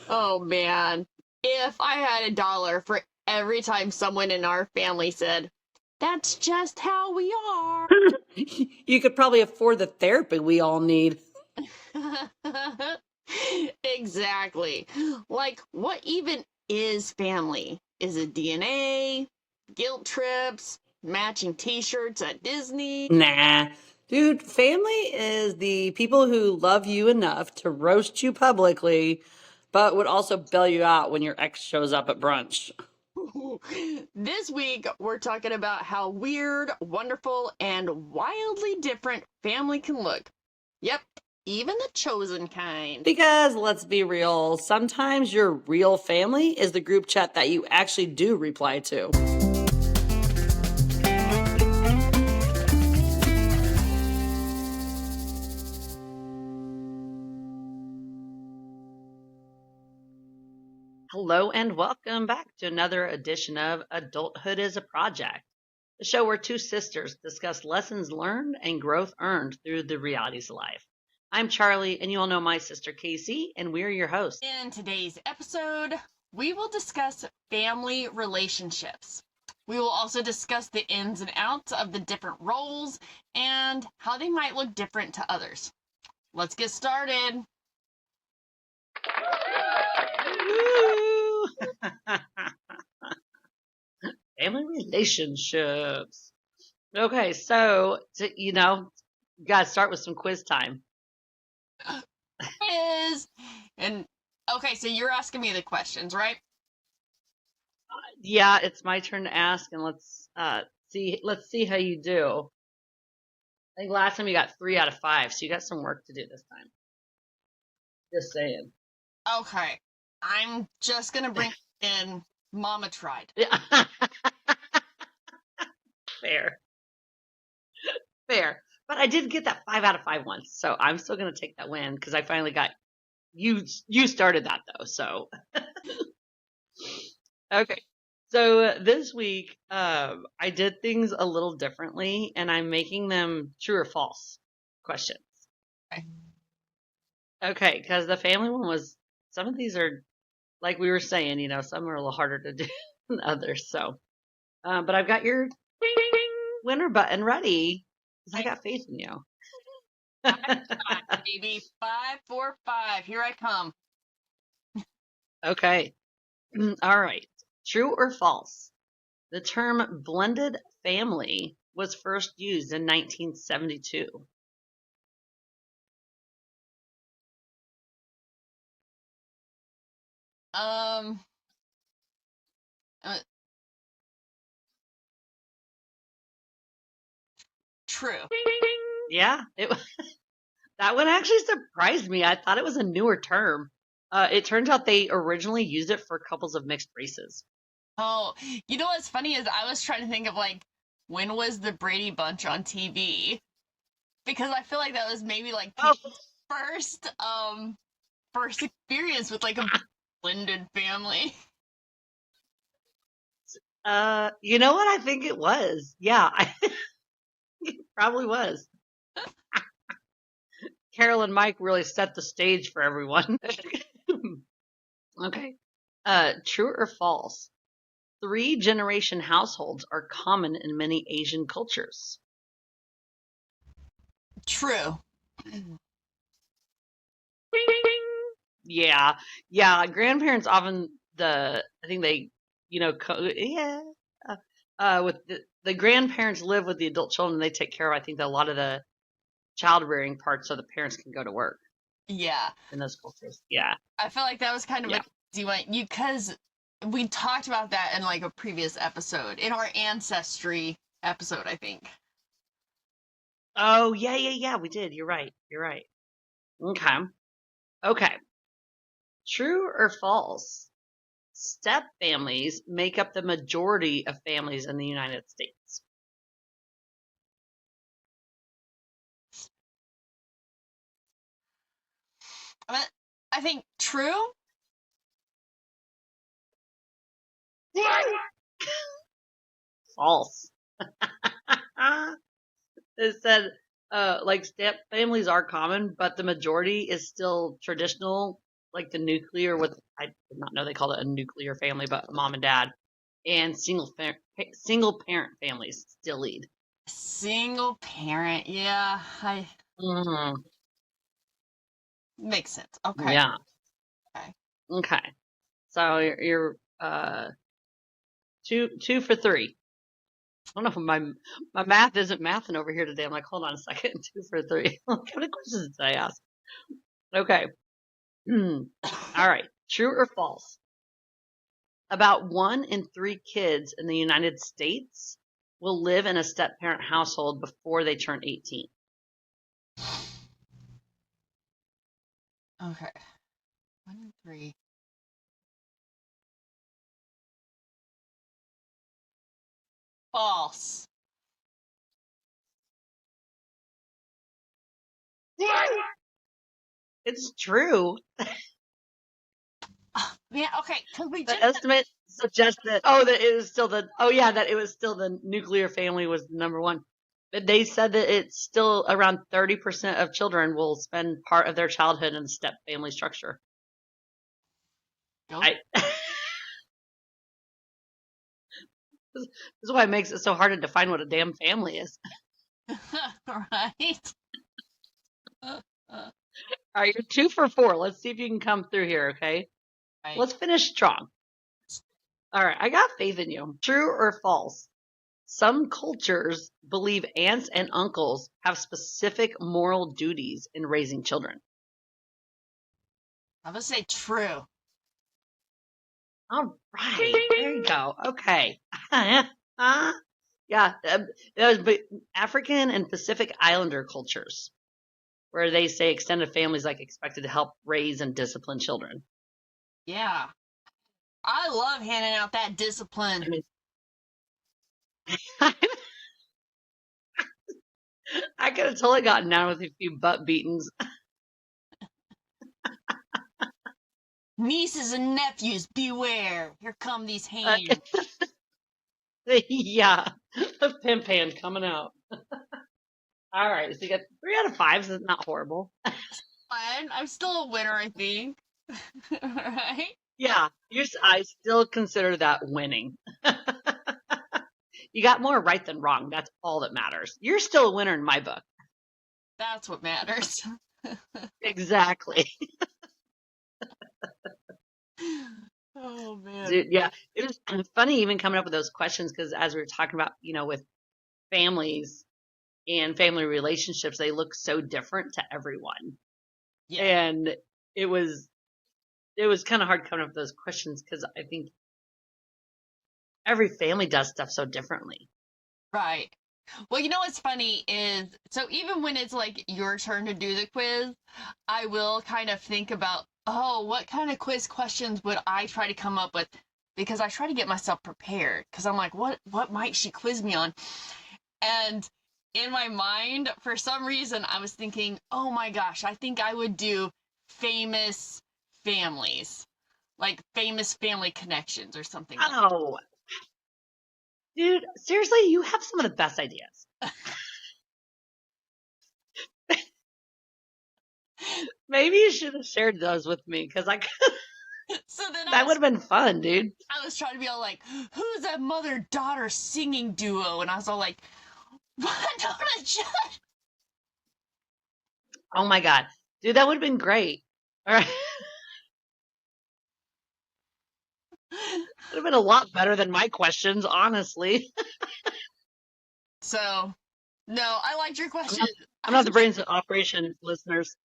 Oh man. If I had $1 for every time someone in our family said, "That's just how we are." You could probably afford the therapy we all need. Exactly. Like, what even is family? Is it DNA, guilt trips, matching t-shirts at Disney? Nah. Dude, family is the people who love you enough to roast you publicly, but would also bail you out when your ex shows up at brunch. This week, we're talking about how weird, wonderful, and wildly different family can look. Yep, even the chosen kind. Because let's be real, sometimes your real family is the group chat that you actually do reply to. Hello and welcome back to another edition of Adulthood is a Project, the show where two sisters discuss lessons learned and growth earned through the realities of life. I'm Charlie, and you all know my sister Casey, and we're your hosts. In today's episode, we will discuss family relationships. We will also discuss the ins and outs of the different roles and how they might look different to others. Let's get started. Family relationships. Okay, so you gotta start with some quiz time. Is and okay, so you're asking me the questions, right? Yeah, it's my turn to ask, and let's see how you do. I think last time you got 3 out of 5, so you got some work to do this time. Just saying. Okay. I'm just gonna bring in Mama tried. Fair, fair. But I did get that 5 out of 5 once, so I'm still gonna take that win because I finally got you. You started that though, so okay. So this week, I did things a little differently, and I'm making them true or false questions. Okay. Okay, because the family one was, some of these are, like we were saying, some are a little harder to do than others. So, but I've got your winner button ready because I got faith in you. Baby, 545. Here I come. Okay. All right. True or false? The term blended family was first used in 1972. Um, uh, true. Yeah, that one actually surprised me. I thought it was a newer term. It turns out they originally used it for couples of mixed races. Oh, you know what's funny is I was trying to think of like when was the Brady Bunch on TV? Because I feel like that was maybe like Oh, people's first experience with like a blended family. you know what? I think it was. Yeah, I think it probably was. Carol and Mike really set the stage for everyone. Okay. True or false? 3-generation households are common in many Asian cultures. True. Yeah, yeah. Grandparents often I think they, yeah. With the grandparents live with the adult children. They take care of, I think, a lot of the child rearing parts, so the parents can go to work Yeah. in those cultures. Yeah, I feel like that was kind of yeah. an easy one. Because we talked about that in like a previous episode, in our ancestry episode, I think. Oh, yeah, yeah, yeah. We did. You're right. You're right. Okay. Okay. True or false? Step families make up the majority of families in the United States. I mean, I think true. False. It said, like step families are common, but the majority is still traditional like the nuclear, what I did not know they called it a nuclear family, but mom and dad and single parent families still lead. Single parent, yeah, I Mm-hmm. makes sense. Okay. Yeah. Okay. Okay. So you're two for three. I don't know if my math isn't mathing over here today. I'm like, hold on a second, 2 for 3. How many questions did I ask? Okay. All right. True or false? About 1 in 3 kids in the United States will live in a step parent household before they turn 18. Okay. 1 and 3. False. It's true. Yeah, okay, because we The just estimate suggests that that it was still the nuclear family was number one. But they said that it's still around 30% of children will spend part of their childhood in the step family structure. go. I This is why it makes it so hard to define what a damn family is. Right? All right, you're 2 for 4. Let's see if you can come through here, okay? Right. Let's finish strong. All right, I got faith in you. True or false? Some cultures believe aunts and uncles have specific moral duties in raising children. I'm gonna say true. All right, there you go. Okay. Yeah, but African and Pacific Islander cultures, where they say extended families like expected to help raise and discipline children. Yeah. I love handing out that I discipline. mean, I could have totally gotten down with a few butt beatings. Nieces and nephews, beware. Here come these hands. Yeah, the pimp hand coming out. All right, so you got 3 out of 5. So it's not horrible. Fine. I'm still a winner, I think. Right? Yeah, I still consider that winning. You got more right than wrong. That's all that matters. You're still a winner in my book. That's what matters. Exactly. Oh, man. Dude, yeah. It was funny even coming up with those questions because as we were talking about, with families and family relationships, they look so different to everyone. Yeah. And it was kind of hard coming up with those questions because I think every family does stuff so differently. Right. Well, you know what's funny is, so even when it's like your turn to do the quiz, I will kind of think about, oh, what kind of quiz questions would I try to come up with? Because I try to get myself prepared. Because I'm like, what might she quiz me on? And in my mind, for some reason, I was thinking, oh my gosh, I think I would do famous families, like famous family connections or something like that. Oh, dude, seriously, you have some of the best ideas. Maybe you should have shared those with me because So then that would have been fun, dude. I was trying to be all like, who's that mother-daughter singing duo? And I was all like, what? Oh my God. Dude, that would have been great. All right. Would have been a lot better than my questions, honestly. So, no, I liked your question. I'm not the brains of operation, listeners.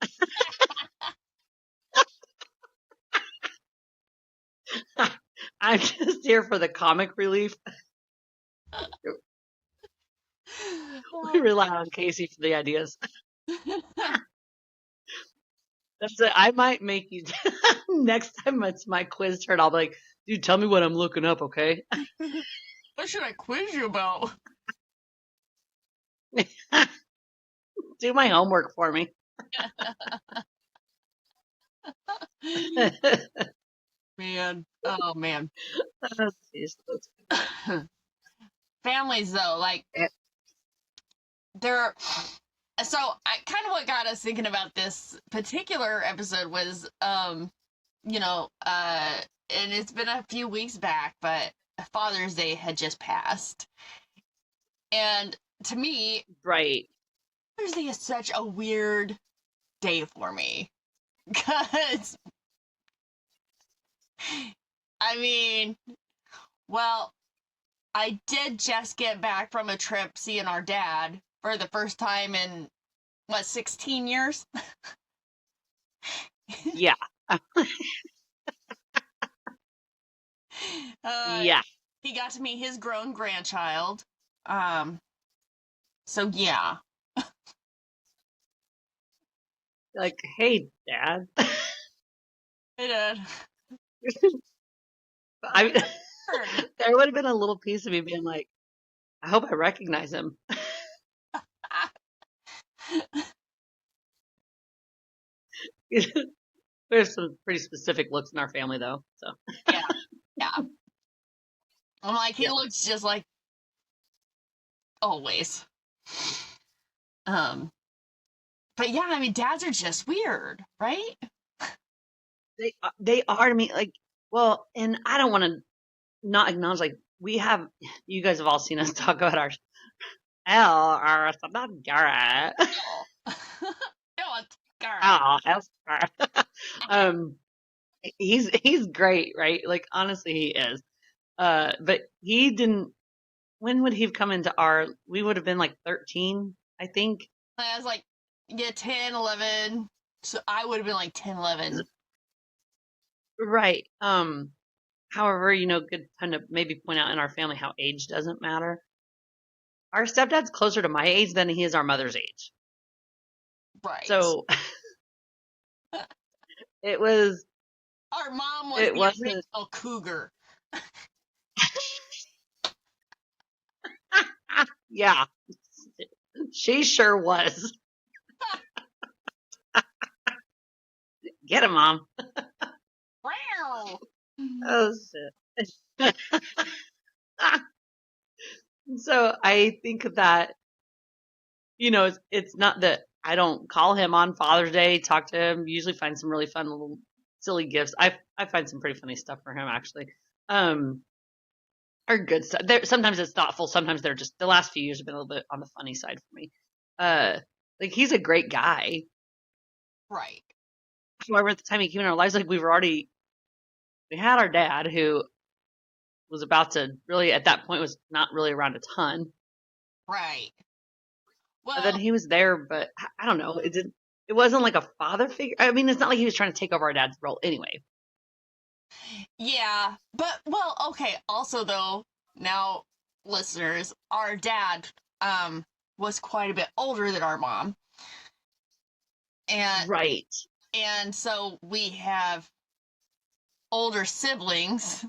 I'm just here for the comic relief. We rely on Casey for the ideas. That's it. I might make you next time it's my quiz turn. I'll be like, dude, tell me what I'm looking up, okay? What should I quiz you about? Do my homework for me. Man, oh man. Oh, geez. Families though, like they're so I kind of what got us thinking about this particular episode was and it's been a few weeks back, but Father's Day had just passed. And to me, Right. Father's Day is such a weird day for me. Because, I mean, well, I did just get back from a trip seeing our dad for the first time in, 16 years? Yeah. uh, Yeah. he got to meet his grown grandchild. Um, so yeah. Like, hey, Dad. I did. I Weird. there would have been a little piece of me being like, I hope I recognize him. There's some pretty specific looks in our family, though. So Yeah, yeah. I'm like, he yeah, looks just like always. Um, but yeah, I mean, dads are just weird, right? they are to me like, well, and I don't want to not acknowledge like we have. You guys have all seen us talk about our not Garrett. Oh, no, it's Garrett. Oh, um, he's great, right? Like honestly, he is. But he didn't. When would he have come into our? We would have been like 13, I think. I was like, yeah, 10, 11. So I would have been like 10, 11. Right. However, good time to maybe point out in our family how age doesn't matter. Our stepdad's closer to my age than he is our mother's age. Right. So it was Our mom was it the wasn't original cougar. yeah. She sure was. Get him, Mom. Wow. Oh shit. So I think that, it's not that I don't call him on Father's Day, talk to him, usually find some really fun little silly gifts. I find some pretty funny stuff for him actually. Um or good stuff. Sometimes it's thoughtful, sometimes they're just the last few years have been a little bit on the funny side for me. Uh like he's a great guy. Right. However, at the time he came in our lives, like we had our dad who was about to really at that point was not really around a ton. Right. And then Well, he was there, but I don't know. It wasn't like a father figure. I mean, it's not like he was trying to take over our dad's role anyway. yeah. But, well, okay. Also, though, now, listeners, our dad was quite a bit older than our mom. And Right. and so we have older siblings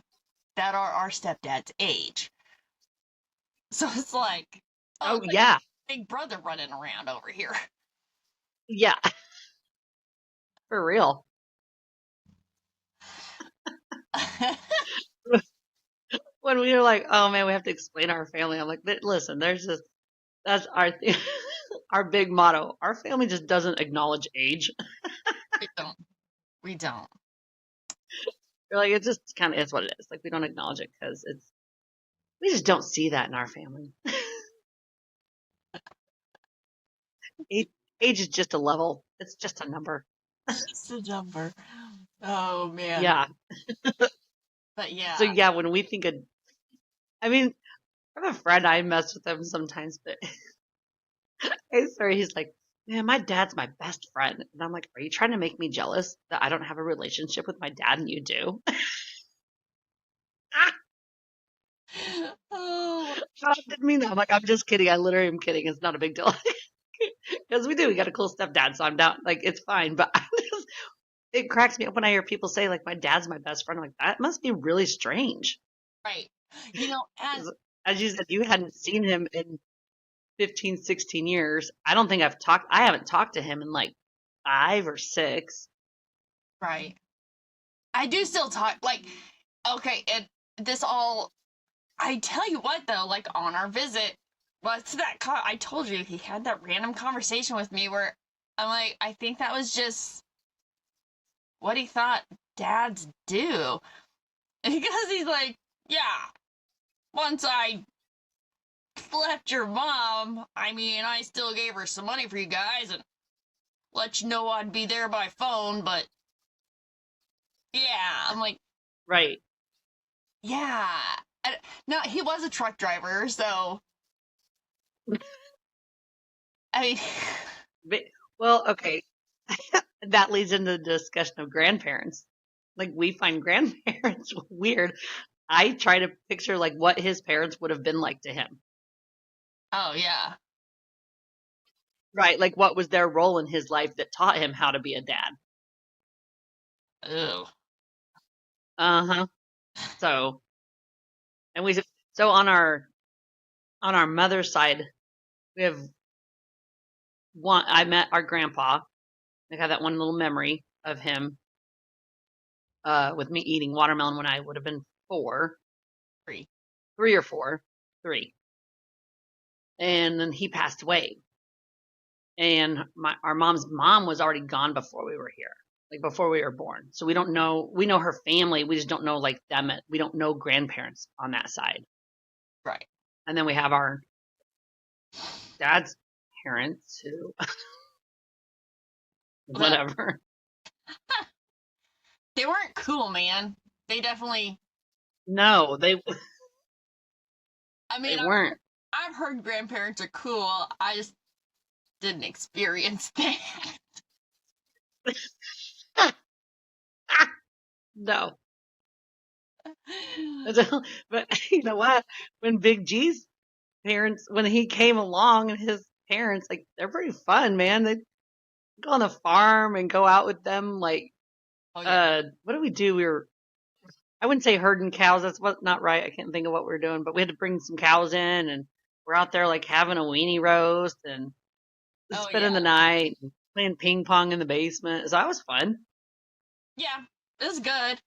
that are our stepdad's age. So it's like, oh, Oh it's like a yeah. big brother running around over here. Yeah. For real. When we were like, oh man, we have to explain our family. I'm like, listen, that's our thing. Our big motto. Our family just doesn't acknowledge age. We don't. We don't. We're like, it just kind of is what it is. Like we don't acknowledge it because we just don't see that in our family. age, age is just a level. It's just a number. Just a number. Oh man. Yeah. But So yeah. yeah, when we think of, I mean, I have a friend, I mess with him sometimes, but I swear he's like, man, my dad's my best friend. And I'm like, are you trying to make me jealous that I don't have a relationship with my dad and you do? Oh. I didn't mean that. I'm like, I'm just kidding. I literally am kidding. It's not a big deal. Because we do. We got a cool stepdad, so I'm down. Like, it's fine. But it cracks me up when I hear people say, like, my dad's my best friend. I'm like, that must be really strange. Right. You know, and 'Cause as you said, you hadn't seen him in 15, 16 years. I haven't talked to him in like 5 or 6. right. I do still talk like okay, and this all I tell you what though, like on our visit, what's that I told you he had that random conversation with me where I'm like, I think that was just what he thought dads do. Because he's like, yeah, once I left your mom, I mean, I still gave her some money for you guys and let you know I'd be there by phone, but yeah, I'm like, Right. yeah. No, he was a truck driver, so I mean, But, well, okay. That leads into the discussion of grandparents. Like we find grandparents weird. I try to picture like what his parents would have been like to him. oh yeah. Right. Like what was their role in his life that taught him how to be a dad? Ew. Uh-huh. So, and so on our mother's side, we have one. I met our grandpa. I have that one little memory of him with me eating watermelon when I would have been 4, Free. 3 or 4, 3, and then he passed away. And our mom's mom was already gone before we were here, like before we were born. So we don't know. We know her family. We just don't know like them. We don't know grandparents on that side. Right. And then we have our dad's parents who, Well, whatever. they weren't cool, man. They definitely. No, I they mean, weren't. I've heard grandparents are cool. I just didn't experience that. No. But you know what? When Big G's parents, when he came along and his parents, like, they're pretty fun, man. They go on the farm and go out with them. Like, Oh yeah. what do we do? I wouldn't say herding cows. That's not right. I can't think of what we were doing, but we had to bring some cows in and we're out there like having a weenie roast and Oh spending the yeah. night and playing ping pong in the basement. So that was fun. Yeah. It was good.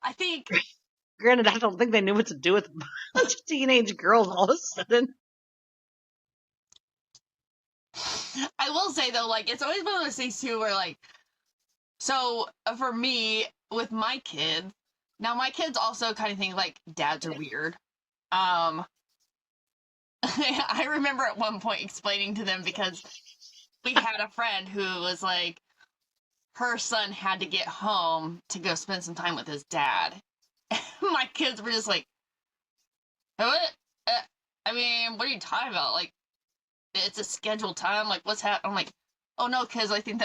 I think Granted, I don't think they knew what to do with a bunch of teenage girls all of a sudden. I will say though, like it's always one of those things too, where like, so for me with my kids, now my kids also kind of think like dads are weird. Um, I remember at one point explaining to them because we had a friend who was like, her son had to get home to go spend some time with his dad. My kids were just like, what? I mean, what are you talking about? Like, it's a scheduled time. Like, what's happening? I'm like, oh no, kids, I think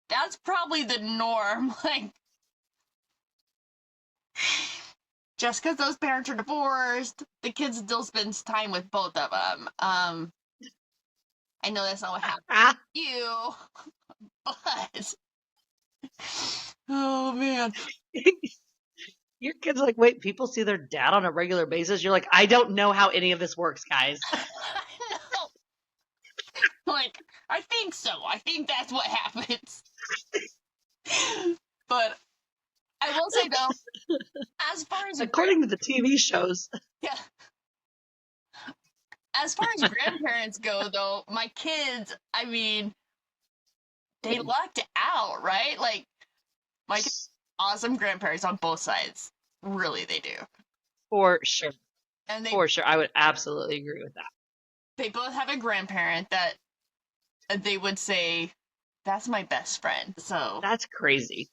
that's probably the norm. Like, just because those parents are divorced, the kid still spends time with both of them. I know that's not what happened Ah, to you, but oh man, your kid's like, wait, people see their dad on a regular basis. You're like, I don't know how any of this works, guys. no, like I think so. I think that's what happens. But I will say though, as far as According to the TV shows. yeah, as far as grandparents go though, my kids, I mean, they lucked out, right? Like my awesome grandparents on both sides. Really, they do. For sure. And For sure. I would absolutely agree with that. they both have a grandparent that they would say, that's my best friend. So That's crazy.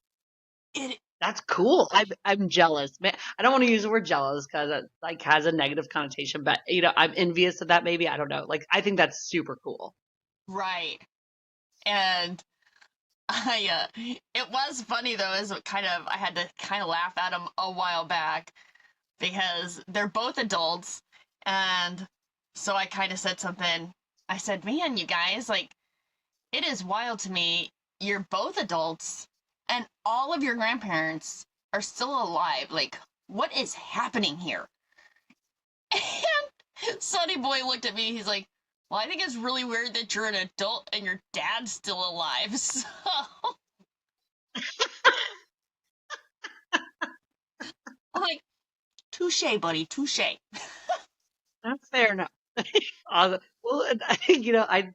it That's cool. I'm jealous. Man, I don't want to use the word jealous because it like has a negative connotation, but you know, I'm envious of that maybe. I don't know. Like I think that's super cool. right. And it was funny though, as kind of I had to kind of laugh at them a while back because they're both adults, and so I kind of said something. I said, "Man, you guys, like it is wild to me. You're both adults, and all of your grandparents are still alive. Like, what is happening here?" And Sonny Boy looked at me. He's like, "Well, I think it's really weird that you're an adult and your dad's still alive." So I'm like, touche, buddy, touche. That's fair enough. Well, you know, I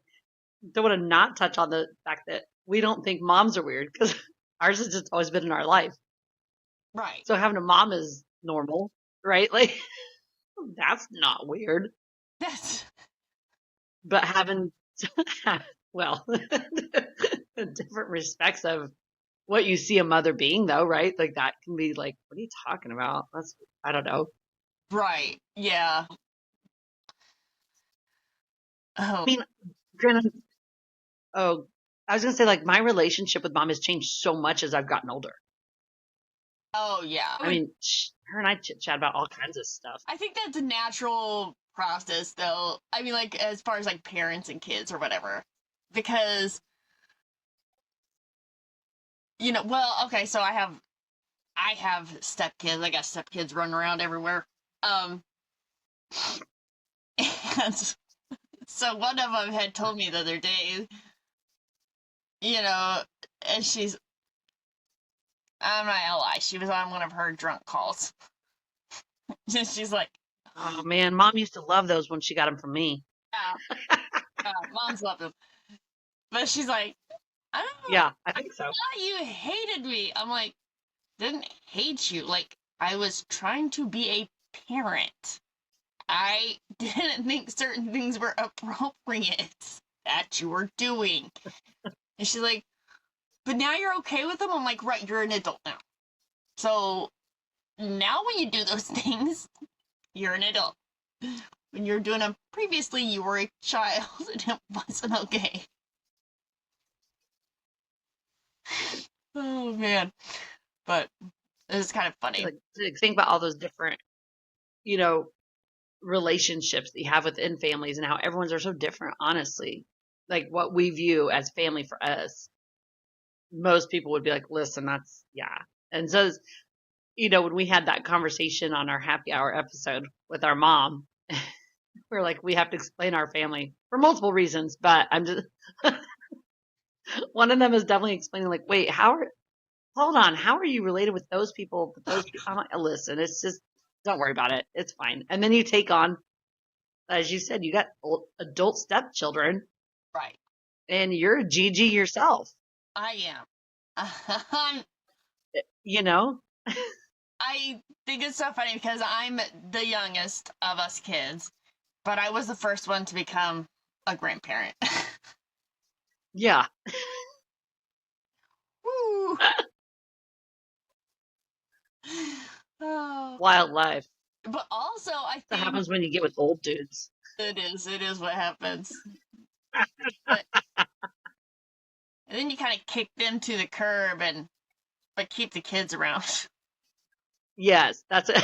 don't want to not touch on the fact that we don't think moms are weird because ours has just always been in our life. Right. So having a mom is normal, right? Like, that's not weird. That's But having, well, different respects of what you see a mother being, though, right? Like, that can be like, what are you talking about? I don't know. right. Yeah. I Oh. mean, granted, oh, I was going to say, like, my relationship with mom has changed so much as I've gotten older. Oh yeah. I mean, her and I chit chat about all kinds of stuff. I think that's a natural process, though. I mean, like as far as like parents and kids or whatever, because well, okay, so I have stepkids. I got stepkids running around everywhere. Um, and so one of them had told me the other day, you know, and I'm not gonna lie, she was on one of her drunk calls. And she's like, Oh, man. Mom used to love those when she got them from me. yeah, mom's love them. But she's like, I don't know, Yeah, I I think so. thought you hated me. I'm like, didn't hate you. Like, I was trying to be a parent. I didn't think certain things were appropriate that you were doing. And she's like, but now you're okay with them? I'm like, right, you're an adult now. So now when you do those things, you're an adult. When you're doing them previously, you were a child and it wasn't okay. Oh man. But it's kind of funny. Like, to think about all those different, you know, relationships that you have within families and how everyone's are so different, honestly. Like, what we view as family for us, most people would be like, listen, that's, yeah. And so, when we had that conversation on our happy hour episode with our mom, we're like, we have to explain our family for multiple reasons, but I'm just, one of them is definitely explaining, like, wait, hold on, how are you related with those people? But those people, I'm like, listen, it's just, don't worry about it. It's fine. And then you take on, as you said, you got adult stepchildren Right. and you're a Gigi yourself, I am. you know? I think it's so funny because I'm the youngest of us kids, but I was the first one to become a grandparent. Yeah. Woo! Oh. Wildlife. But also, I That think happens when you get with old dudes. it is what happens. But and then you kind of kick them to the curb but keep the kids around. Yes, that's it.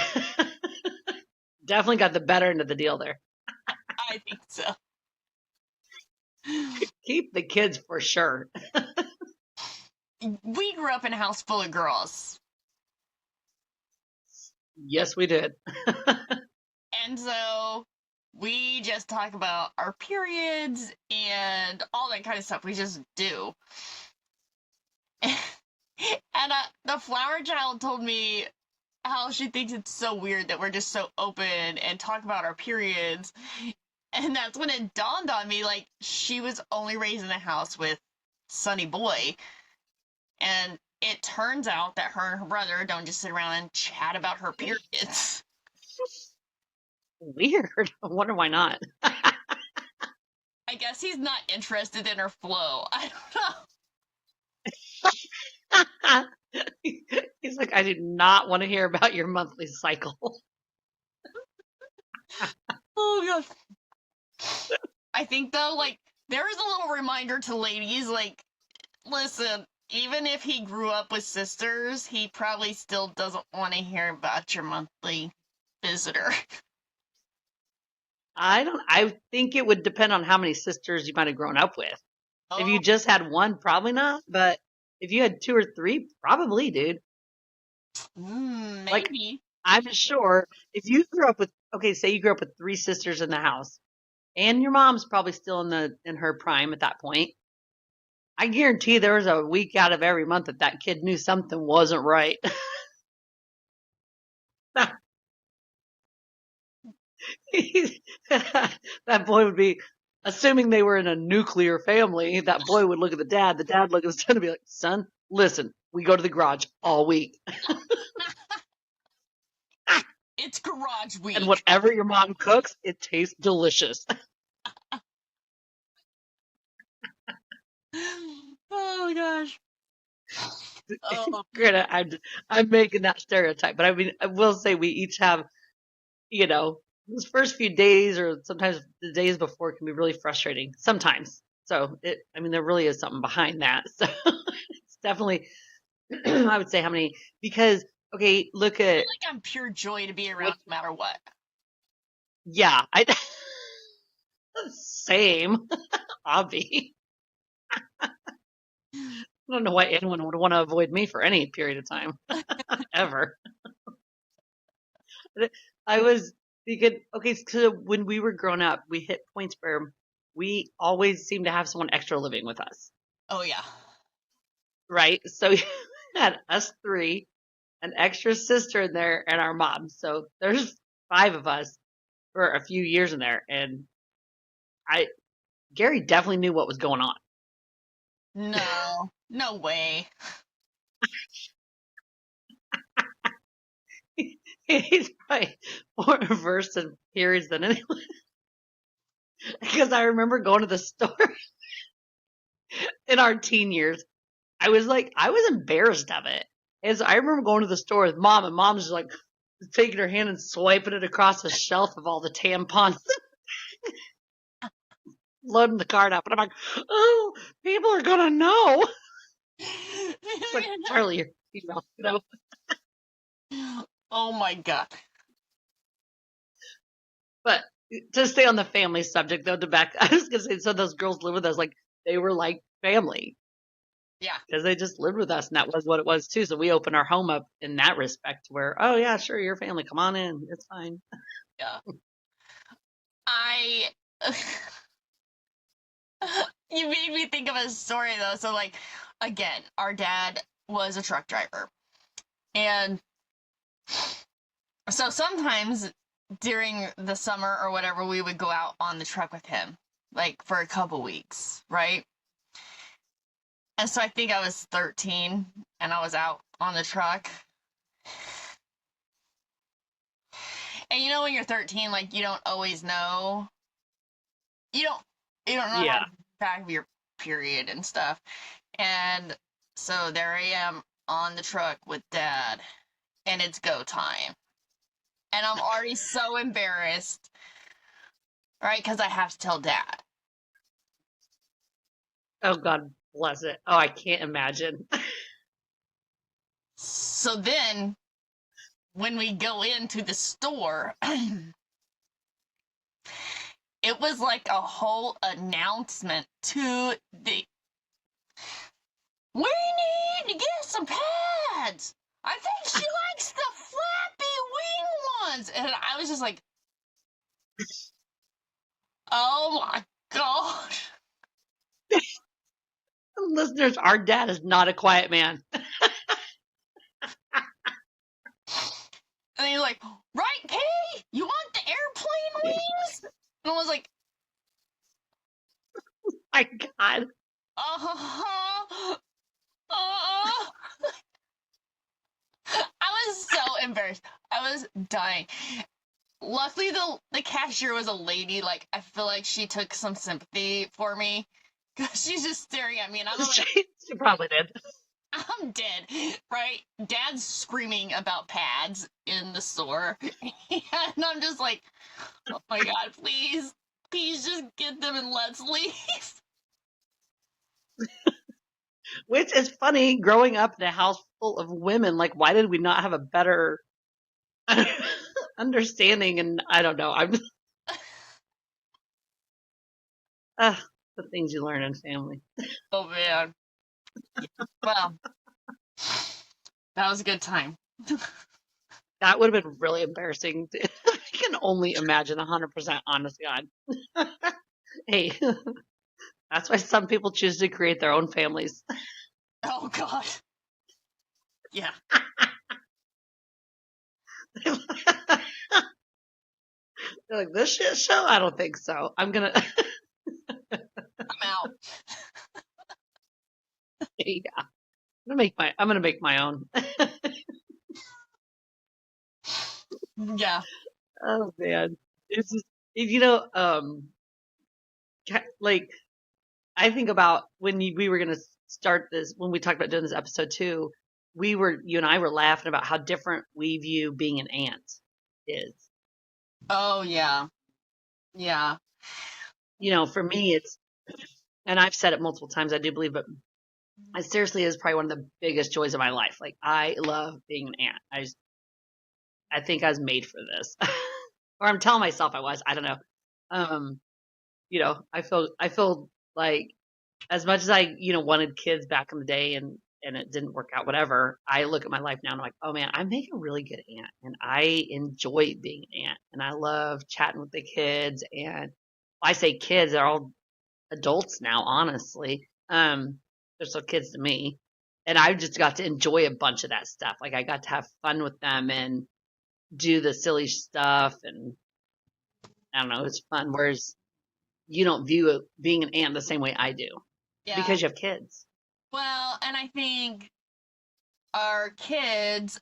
Definitely got the better end of the deal there. I think so. Keep the kids for sure. We grew up in a house full of girls. Yes, we did. And so we just talk about our periods and all that kind of stuff. We just do. And the flower child told me how she thinks it's so weird that we're just so open and talk about our periods. And that's when it dawned on me, like, she was only raised in a house with Sonny Boy. And it turns out that her and her brother don't just sit around and chat about her periods. Weird. I wonder why not. I guess he's not interested in her flow. I don't know. He's like, I do not want to hear about your monthly cycle. Oh gosh. I think though, like, there is a little reminder to ladies, like, listen, even if he grew up with sisters, he probably still doesn't want to hear about your monthly visitor. I think it would depend on how many sisters you might have grown up with. If Oh, you just had one, probably not. But if you had two or three, probably, dude. Like, maybe. I'm sure if you grew up with, okay, say you grew up with three sisters in the house, and your mom's probably still in her prime at that point. I guarantee there was a week out of every month that kid knew something wasn't right. That boy would be, assuming they were in a nuclear family, that boy would look at the dad look at the son and be like, son, listen, We go to the garage all week. It's garage And week. whatever your mom cooks, it tastes delicious. Oh gosh. Oh, Granted, I'm making that stereotype, but I mean, I will say we each have, those first few days or sometimes the days before can be really frustrating sometimes. So there really is something behind that. So it's definitely, I would say because, okay, look I feel at like I'm pure joy to be what, around no matter what. yeah, same, Obvi. I don't know why anyone would want to avoid me for any period of time, ever. I was thinking, okay, so when we were growing up, we hit points where we always seemed to have someone extra living with us, Oh yeah. right? So you had us three, an extra sister in there, and our mom. So there's five of us for a few years in there, and I Gary definitely knew what was going on. No. No way. He's probably more versed in periods than anyone. Because I remember going to the store in our teen years. I was embarrassed of it. And so I remember going to the store with mom, and mom's just like taking her hand and swiping it across the shelf of all the tampons, loading the cart up. And I'm like, oh, people are going to know. It's like, Charlie, you're female. Oh my god. But to stay on the family subject, though, I was going to say, so those girls live with us, like, they were like family. Yeah. Because they just lived with us, and that was what it was, too. So we opened our home up in that respect where, oh, yeah, sure, your family, come on in. It's fine. Yeah. I You made me think of a story though. So like again, our dad was a truck driver. And so sometimes during the summer or whatever, we would go out on the truck with him, like for a couple weeks, right? And so I think I was 13 and I was out on the truck. And you know when you're 13, like you don't always know. You don't you don't know how Yeah. to keep track of your period and stuff. And so there I am on the truck with dad and it's go time. And I'm already so embarrassed, right? Because I have to tell dad. Oh, God bless it. Oh, I can't imagine. So then when we go into the store, it was like a whole announcement to the we need to get some pads. I think she likes the flappy wing ones. And I was just like, oh my god. Listeners, our dad is not a quiet man. And he's like, right, Katie? You want the airplane wings? And I was like, My God. uh-huh. Uh, I was so embarrassed. I was dying. Luckily, the cashier was a lady. Like, I feel like she took some sympathy for me. Because she's just staring at me, and I'm like, She probably did. I'm dead, right? Dad's screaming about pads in the store. And I'm just like, oh my god, please. Please just get them and let's leave. Which is funny, growing up in a house full of women, like, why did we not have a better understanding? And I don't know. Uh, the things you learn in family. Oh man. Well, that was a good time. That would have been really embarrassing. I can only imagine 100% honest God. Hey, that's why some people choose to create their own families. Oh god. Yeah. They're like, this shit show? I don't think so. I'm going to. I'm out. Yeah. I'm gonna make my own. Yeah. Oh man, it's just, like I think about when we were gonna start this, when we talked about doing this episode too. You and I were laughing about how different we view being an aunt is. Oh yeah. Yeah. For me, and I've said it multiple times, I do believe, but it seriously is probably one of the biggest joys of my life. Like I love being an aunt. I think I was made for this, or I'm telling myself I was. I don't know. Um, I feel like as much as I, wanted kids back in the day and it didn't work out, whatever, I look at my life now and I'm like, oh man, I make a really good aunt and I enjoy being an aunt and I love chatting with the kids. And I say kids, they're all adults now, honestly. They're still kids to me. And I just got to enjoy a bunch of that stuff. Like I got to have fun with them and do the silly stuff. And I don't know, it's fun. Whereas you don't view being an aunt the same way I do Yeah. because you have kids. Well, and I think our kids,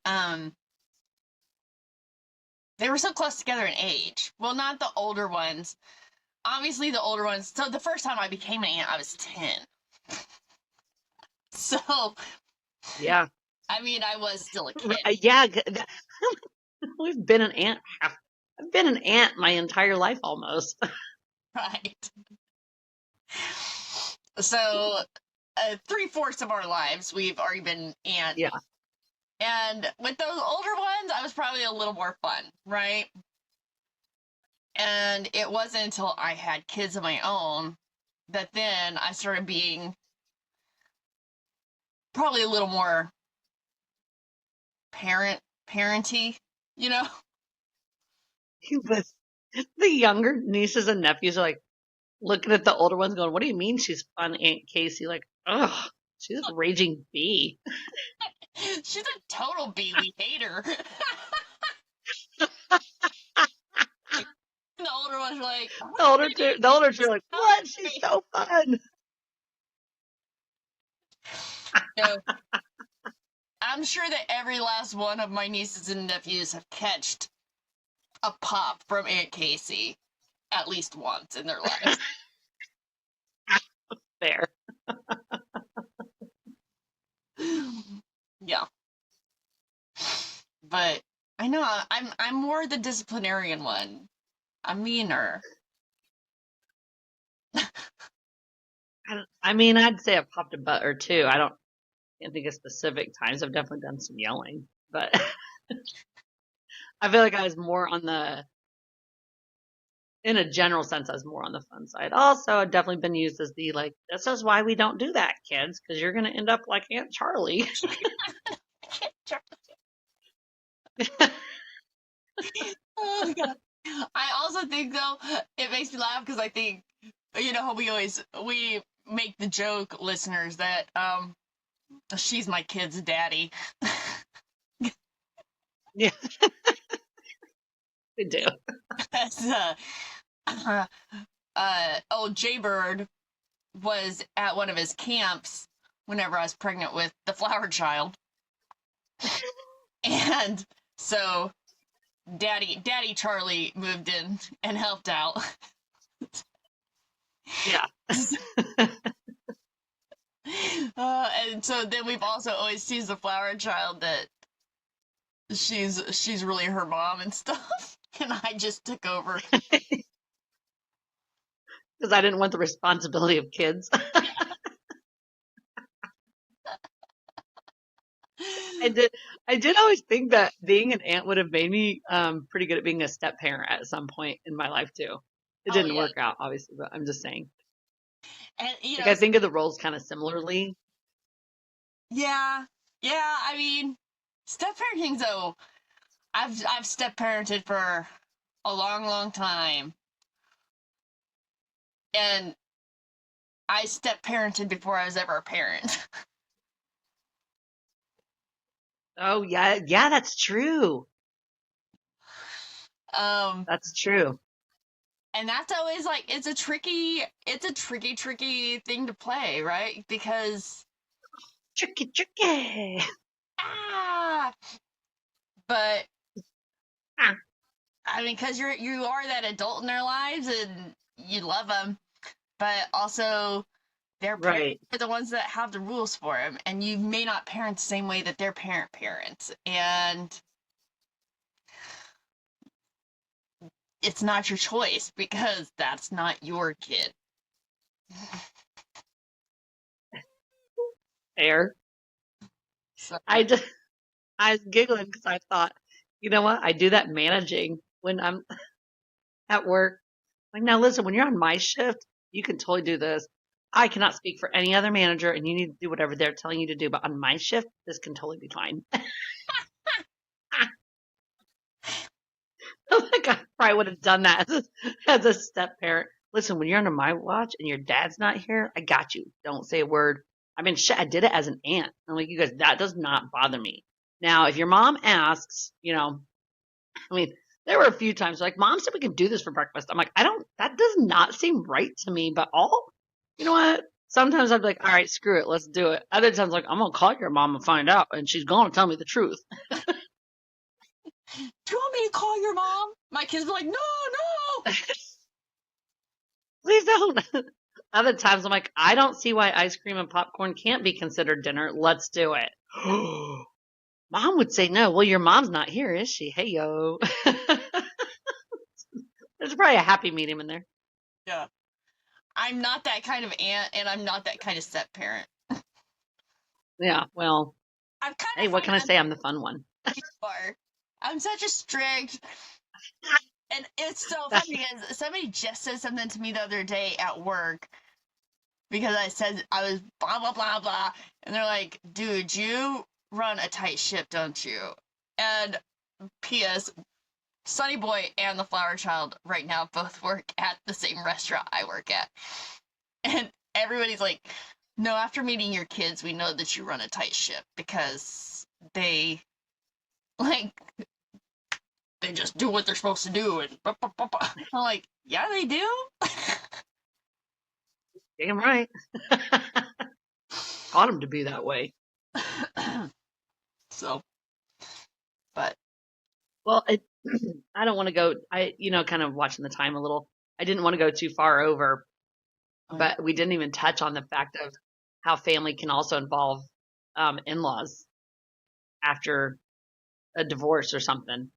they were so close together in age. Well, not the older ones. Obviously, the older ones. So the first time I became an aunt, I was 10. So, Yeah. I mean, I was still a kid. Yeah. We've been an aunt. I've been an aunt my entire life almost. Right. So, 3/4 of our lives, we've already been aunt. Yeah. And with those older ones, I was probably a little more fun, right? And it wasn't until I had kids of my own that then I started being probably a little more parenty, you know? The, the younger nieces and nephews are like looking at the older ones going, what do you mean she's fun, Aunt Casey? Like, ugh, she's a raging bee. She's a total bee. We hate her. The older ones are like, The older two are like, what? She's so fun. no. I'm sure that every last one of my nieces and nephews have catched a pop from Aunt Casey at least once in their lives. There. Yeah. But I know I'm more the disciplinarian one. I'm meaner. I mean, I'd say I've popped a butt or two. Can't think of specific times. I've definitely done some yelling, but I feel like I was more in a general sense, I was more on the fun side. Also, I've definitely been used as the like, this is why we don't do that, kids, because you're going to end up like Aunt Charlie. Oh god. I also think though it makes me laugh because I think how we make the joke, listeners, that she's my kid's daddy. Yeah, we do. As old Jaybird was at one of his camps whenever I was pregnant with the flower child. And so Daddy Charlie moved in and helped out. Yeah. And so then we've also always teased the flower child that she's really her mom and stuff. And I just took over. Because I didn't want the responsibility of kids. I did always think that being an aunt would have made me pretty good at being a step parent at some point in my life too. It didn't Yeah. work out, obviously, but I'm just saying. And I think of the roles kind of similarly. Yeah. Yeah, I mean, step parenting though, I've step parented for a long, long time. And I step parented before I was ever a parent. Oh yeah, yeah, that's true. Um, That's true. and that's always like it's a tricky thing to play, right? Because Tricky. Ah, but Ah, I mean, because you are that adult in their lives and you love them, but also their parents right. are the ones that have the rules for them, and you may not parent the same way that their parents, and it's not your choice because that's not your kid. Fair. So I just, I was giggling because I thought, you know what? I do that managing when I'm at work. Like, now listen, when you're on my shift, you can totally do this. I cannot speak for any other manager, and you need to do whatever they're telling you to do. But on my shift, this can totally be fine. Oh my God, probably would have done that as a step parent. Listen, when you're under my watch and your dad's not here, I got you. Don't say a word. I mean, shit, I did it as an aunt. I'm like, you guys, that does not bother me. Now, if your mom asks, I mean, there were a few times like, Mom said we can do this for breakfast. I'm like, that does not seem right to me, but you know what? Sometimes I'd be like, all right, screw it, let's do it. Other times, like, I'm going to call your mom and find out, and she's going to tell me the truth. do you want me to call your mom? My kids be like, no, no. Please don't. Other times, I'm like, I don't see why ice cream and popcorn can't be considered dinner. Let's do it. Mom would say no. Well, your mom's not here, is she? Hey, yo. There's probably a happy medium in there. Yeah. I'm not that kind of aunt, and I'm not that kind of step parent. Yeah, well, I'm kind hey, of what can I fun. say? I'm the fun one. I'm such a strict, and it's so That, funny because somebody just said something to me the other day at work because I said I was blah blah blah blah, and they're like, "Dude, you run a tight ship, don't you?" And P.S. Sunny Boy and the Flower Child right now both work at the same restaurant I work at, and everybody's like, "No, after meeting your kids, we know that you run a tight ship because they like they just do what they're supposed to do." And I'm like, yeah, they do. damn right. Taught him to be that way. So, but Well, I don't want to go. Kind of watching the time a little. I didn't want to go too far over, but we didn't even touch on the fact of how family can also involve in-laws after a divorce or something.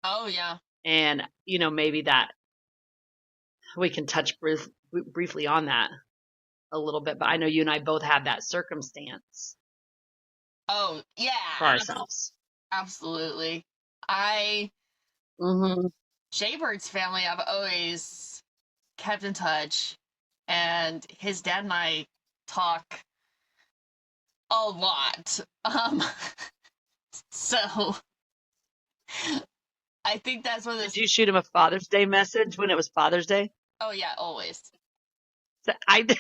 oh yeah, And, maybe that we can touch briefly on that a little bit. But I know you and I both have that circumstance oh for yeah, ourselves. absolutely. I Mm-hmm. Jaybird's family, I've always kept in touch, and his dad and I talk a lot. So I think that's one of Did those. you shoot him a Father's Day message when it was Father's Day? Oh yeah, always. So I did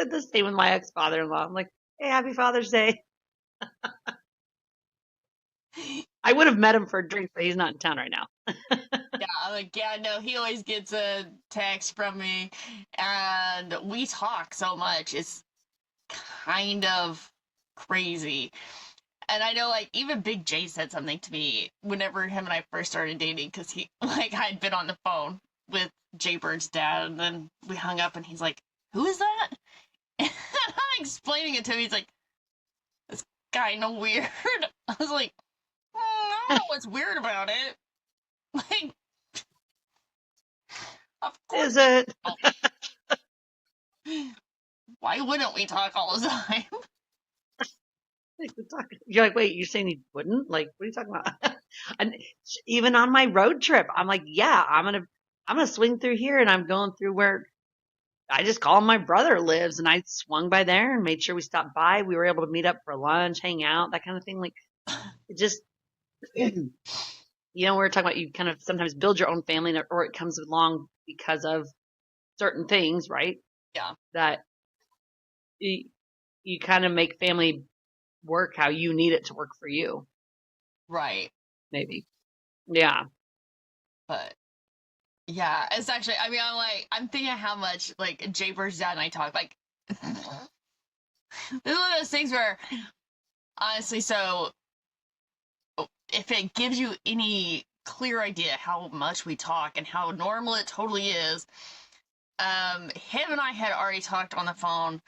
the same with my ex-father-in-law. I'm like, hey, happy Father's Day. I would have met him for a drink, but he's not in town right now. Yeah, I'm like, yeah, no, he always gets a text from me, and we talk so much. It's kind of crazy. And I know, like, even Big J said something to me whenever him and I first started dating, because he, like, I'd been on the phone with Jaybird's dad, and then we hung up, and he's like, who is that? And I'm explaining it to him. He's like, this kind of weird. I was like, I don't know what's weird about it. Like, of course. Is it? Why wouldn't we talk all the time? You're like, wait, you're saying you wouldn't? Like, what are you talking about? And even on my road trip, I'm like, yeah, I'm gonna swing through here, and I'm going through where I just call him my brother lives, and I swung by there and made sure we stopped by. We were able to meet up for lunch, hang out, that kind of thing. Like, it just, we were talking about you kind of sometimes build your own family, or it comes along because of certain things, right? Yeah. That you kind of make family work how you need it to work for you, Right. maybe. Yeah. But yeah, it's actually, I mean, I'm thinking how much, like, Jaybird's dad and I talk. Like, This is one of those things where, honestly, so if it gives you any clear idea how much we talk and how normal it totally is, him and I had already talked on the phone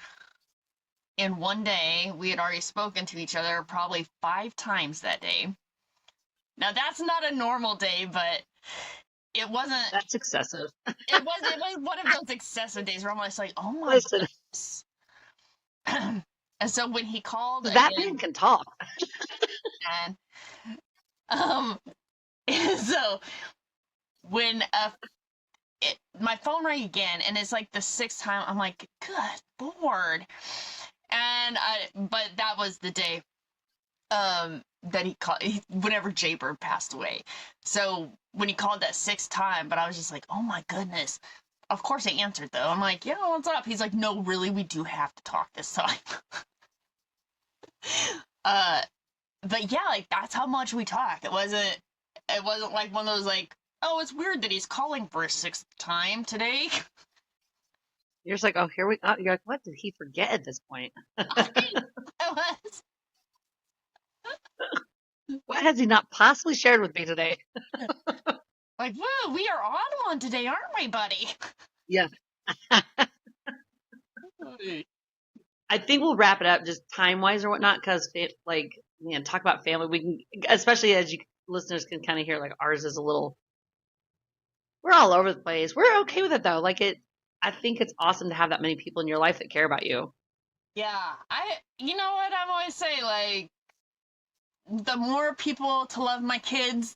in one day. We had already spoken to each other probably 5 times that day. Now that's not a normal day, but it wasn't. That's excessive. It was one of those excessive days where I'm just like, oh my Listen, goodness. And so when he called that again, man can talk. and um, so when my phone rang again, and it's like the 6th time, I'm like, good Lord. And but that was the day that he called, whenever Jaybird passed away. So when he called that 6th time, but I was just like, oh my goodness. Of course I answered though. I'm like, yeah, what's up? He's like, no, really, we do have to talk this time. But yeah, like that's how much we talk. It wasn't like one of those like, oh, it's weird that he's calling for a 6th time today. You're just like, oh, here we go. You're like, what did he forget at this point? It was. What has he not possibly shared with me today? Like, whoa, we are on one today, aren't we, buddy? Yeah. I think we'll wrap it up just time wise or whatnot, because like, man, talk about family. We can, especially as you listeners can kind of hear, like ours is a little, we're all over the place. We're okay with it though. Like I think it's awesome to have that many people in your life that care about you. Yeah, you know what I'm always say, like, the more people to love my kids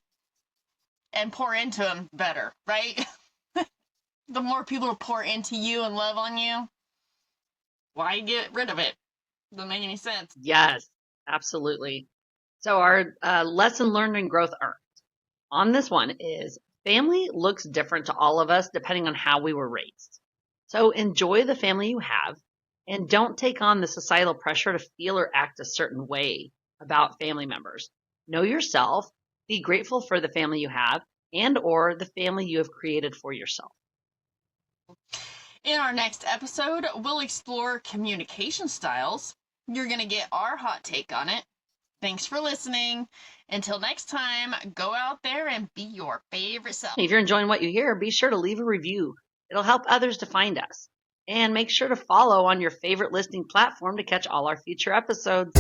and pour into them, better, right? The more people to pour into you and love on you, why get rid of it? Doesn't make any sense. Yes, absolutely. So our lesson learned and growth earned on this one is family looks different to all of us depending on how we were raised. So enjoy the family you have and don't take on the societal pressure to feel or act a certain way about family members. Know yourself, be grateful for the family you have and or the family you have created for yourself. In our next episode, we'll explore communication styles. You're going to get our hot take on it. Thanks for listening. Until next time, go out there and be your favorite self. If you're enjoying what you hear, be sure to leave a review. It'll help others to find us. And make sure to follow on your favorite listening platform to catch all our future episodes.